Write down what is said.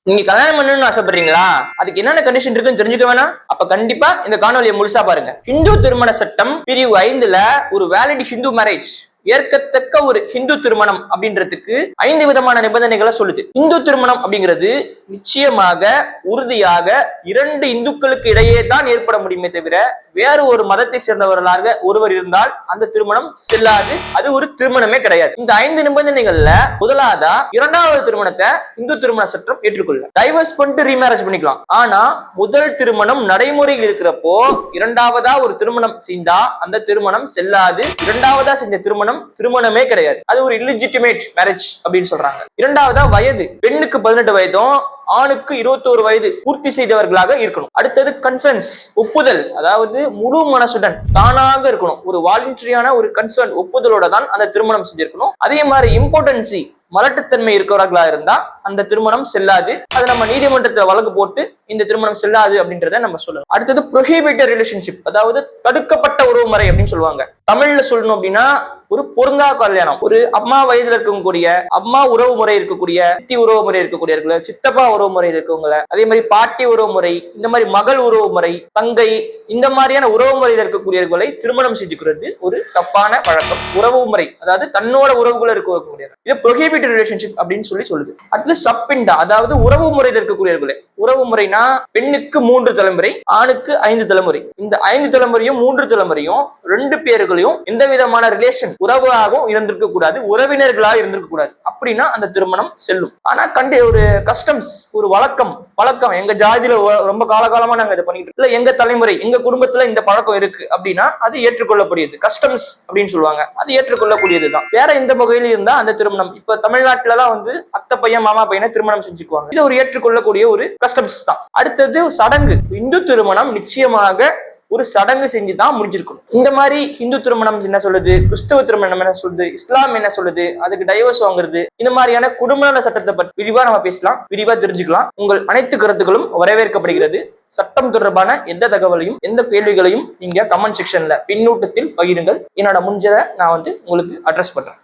நீங்க கல்யாணம் பண்ணணும்னு ஆசைப்படுறீங்களா? அதுக்கு என்னென்ன கண்டிஷன் இருக்குன்னு தெரிஞ்சுக்க வேணாம்? அப்ப கண்டிப்பா இந்த காணொலியை முழுசா பாருங்க. ஹிந்து திருமண சட்டம் பிரிவு 5ல ஒரு வேலிட் ஹிந்து மேரேஜ், ஏற்கத்தக்க ஒரு ஹிந்து திருமணம் அப்படின்றதுக்கு 5 விதமான நிபந்தனைகளை சொல்லுது. இந்து திருமணம் அப்படிங்கிறது நிச்சயமாக உறுதியாக 2 இந்துக்களுக்கு இடையே தான் ஏற்பட முடியுமே தவிர வேறு ஒரு மதத்தை சேர்ந்தவர்களாக ஒருவர் இருந்தால் அந்த திருமணம் செல்லாது. அது ஒரு திருமணமே கிடையாது. இந்த 5 நிபந்தனைகள்ல முதலாவதா 2வது திருமணத்தை இந்து திருமண சட்டம் ஏற்றுக்கொள்ள. டைவர்ஸ் பண்ணிட்டு ரீமேரேஜ் பண்ணிக்கலாம். ஆனா முதல் திருமணம் நடைமுறையில் இருக்கிறப்போ 2வதா ஒரு திருமணம் செய்தா அந்த திருமணம் செல்லாது. 2வதா செஞ்ச திருமணமே கிடையாது. அது ஒரு இல்லிஜிட்டிமேட் மேரேஜ் அப்படின்னு சொல்றாங்க. 2வதா வயது, பெண்ணுக்கு 18 வயதும் ஆணுக்கு 21 வயது பூர்த்தி செய்தவர்களாக இருக்கணும். அடுத்தது கன்சென்ஸ், ஒப்புதல், அதாவது முழு மனசுடன் தானாக இருக்கணும். ஒரு வாலண்டரியான ஒரு கன்சர்ன் ஒப்புதலோட தான் அந்த திருமணம் செஞ்சிருக்கணும். அதே மாதிரி இம்பார்ட்டன்சி, மலட்டுத்தன்மை இருக்கிறவர்களா இருந்தா அந்த திருமணம் செல்லாது. அதை நம்ம நீதிமன்றத்துல வழக்கு போட்டு இந்த திருமணம் செல்லாது அப்படின்றத நம்ம சொல்லணும். அடுத்தது ப்ரோஹிபிட்டட் ரிலேஷன்ஷிப், அதாவது தடுக்கப்பட்ட உறவு முறை அப்படின்னு சொல்லுவாங்க. தமிழ்ல சொல்லணும் அப்படின்னா ஒரு பொருந்தா கல்யாணம். ஒரு அம்மா வயதுல இருக்கக்கூடிய, அம்மா உறவு முறை இருக்கக்கூடிய, சித்தி உறவு முறை இருக்கக்கூடியவர்கள, சித்தப்பா உறவு முறை இருக்கவங்கள, அதே மாதிரி பாட்டி உறவு முறை, இந்த மாதிரி மகள் உறவு முறை, தங்கை, இந்த மாதிரியான உறவு முறையில் இருக்கக்கூடியவர்களை திருமணம் செஞ்சுக்கிறது ஒரு தப்பான பழக்கம். உறவு முறை, அதாவது தன்னோட உறவுகளை இருக்கக்கூடியது, இது ப்ரோஹிபிட்டட் ரிலேஷன்ஷிப் அப்படின்னு சொல்லி. அடுத்து சப்பிண்டா, அதாவது உறவு முறையில் இருக்கக்கூடியவர்களே. உறவு முறைனா பெண்ணுக்கு 3 தலைமுறை, ஆணுக்கு 5 தலைமுறை. இந்த 5 தலைமுறையும் 3 தலைமுறையும் 2 பேர்களையும் எந்த விதமான ரிலேஷன் உறவாகவும் இருந்திருக்க கூடாது, உறவினர்களாக இருந்திருக்க கூடாது. அப்படின்னா அந்த திருமணம் செல்லும். ஆனா ஒரு கஸ்டம்ஸ், ஒரு வழக்கம் எங்க ஜாதியில ரொம்ப காலகாலமா நாங்க இதை பண்ணிட்டு இருக்கோம், எங்க தலைமுறை, எங்க குடும்பத்துல இந்த பழக்கம் இருக்கு அப்படின்னா அது ஏற்றுக்கொள்ளக்கூடியது. கஸ்டம்ஸ் அப்படின்னு சொல்லுவாங்க, அது ஏற்றுக்கொள்ளக்கூடியதுதான். வேற எந்த வகையில இருந்தா அந்த திருமணம், இப்ப தமிழ்நாட்டுலதான் அத்தை பையன் மாமா பையனை திருமணம் செஞ்சுக்குவாங்க. இது ஒரு ஏற்றுக்கொள்ளக்கூடிய ஒரு கஸ்டம்ஸ் தான். அடுத்தது சடங்கு. இந்து திருமணம் நிச்சயமாக ஒரு சடங்கு செஞ்சுதான் முடிஞ்சிருக்கணும். இந்த மாதிரி இந்து திருமணம் என்ன சொல்லுது, கிறிஸ்தவ திருமணம் என்ன சொல்லுது, இஸ்லாம் என்ன சொல்லுது, அதுக்கு டைவர்ஸ் வாங்குறது, இந்த மாதிரியான குடும்ப சட்டத்தை பற்றி விரிவா நம்ம பேசலாம், விரிவா தெரிஞ்சுக்கலாம். உங்கள் அனைத்து கருத்துக்களும் வரவேற்கப்படுகிறது. சட்டம் தொடர்பான எந்த தகவலையும் எந்த கேள்விகளையும் நீங்க கமெண்ட் செக்ஷன்ல பின்னூட்டத்தில் பகிருங்கள். என்னோட முடிஞ்சதை நான் உங்களுக்கு அட்ரஸ் பண்றேன்.